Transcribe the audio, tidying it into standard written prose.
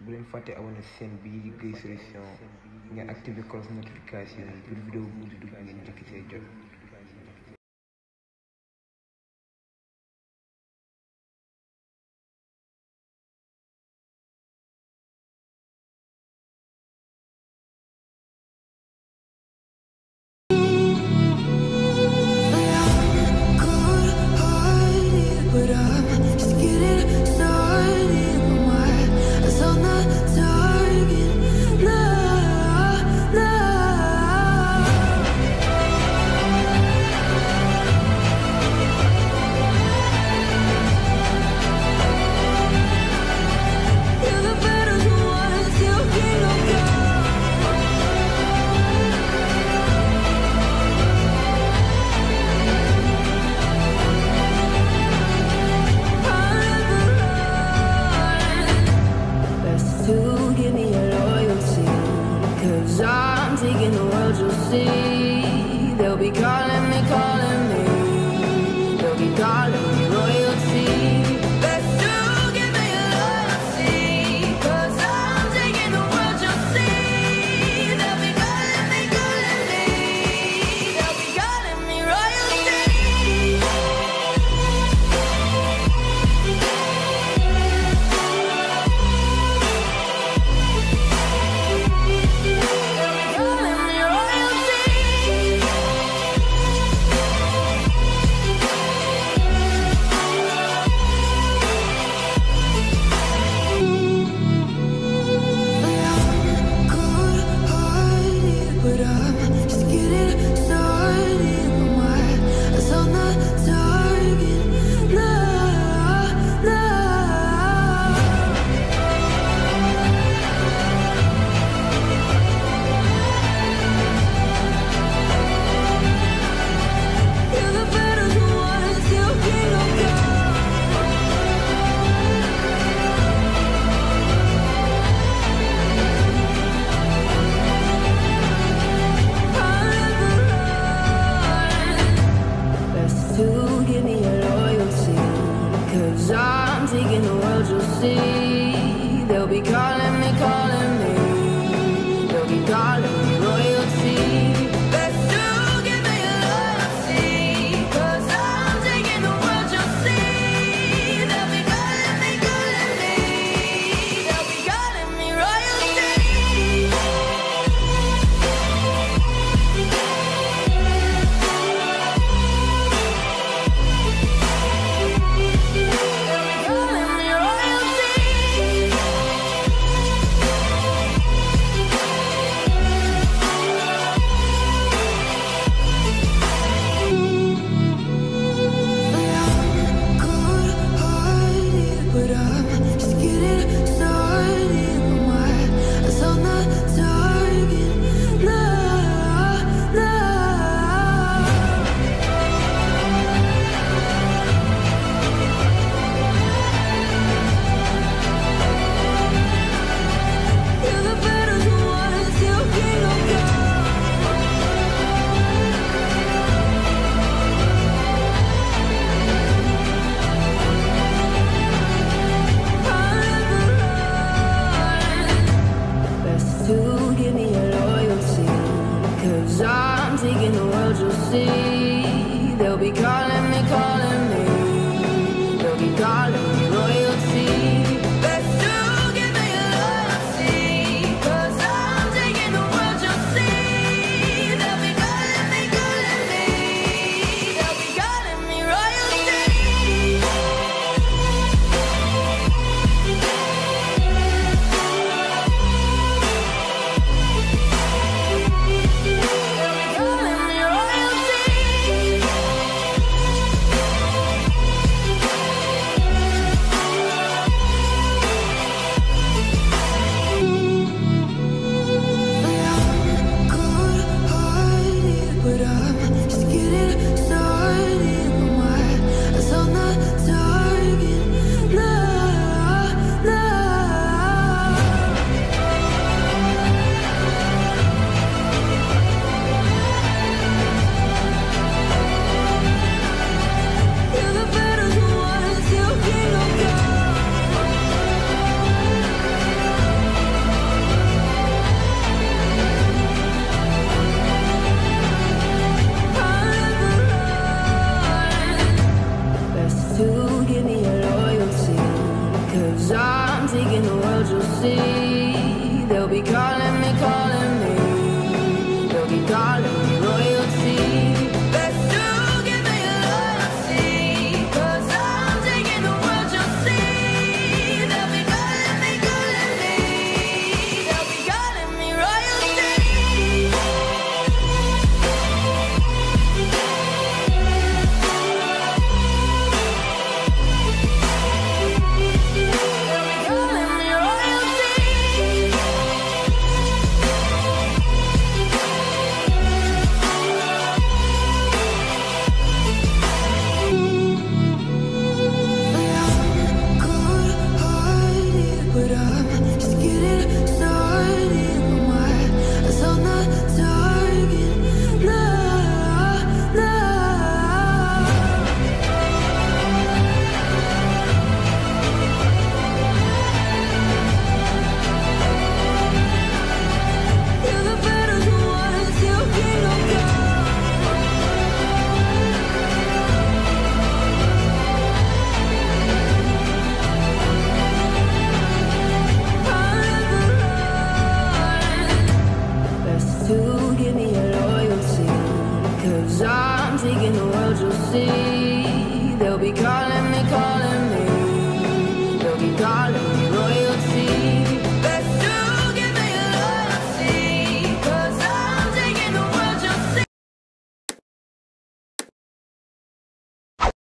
bu leen fàtte abonné chaîne bii di Gueye Solution ngeen activé cloche notification yi pour vidéo bu di dugg ngeen njëkk see jot. They'll be calling me, they'll be calling me royalty. Best to give me loyalty, 'cause I'm taking the world, you'll see. They'll be calling me, they'll be calling me royalty. I'm taking the world, you'll see. They'll be calling me, they'll be calling me royalty. Best to give me loyalty, 'cause I'm taking the world, you'll see. They'll be calling me, they'll be calling me royalty. I'm taking the world, you'll see. They'll be calling me, they'll be calling me royalty. Best to give me loyalty, 'cause I'm taking the world, you'll see. They'll be calling me, they'll be calling me royalty. Calling me royalty. taking the world, you'll see. They'll be calling me, calling me. They'll be calling me royalty. Best to give me loyalty, 'cause I'm taking the world, you'll see. They'll be calling me, calling me. They'll be calling me royalty. I'm taking the world, you'll see. They'll be calling me, calling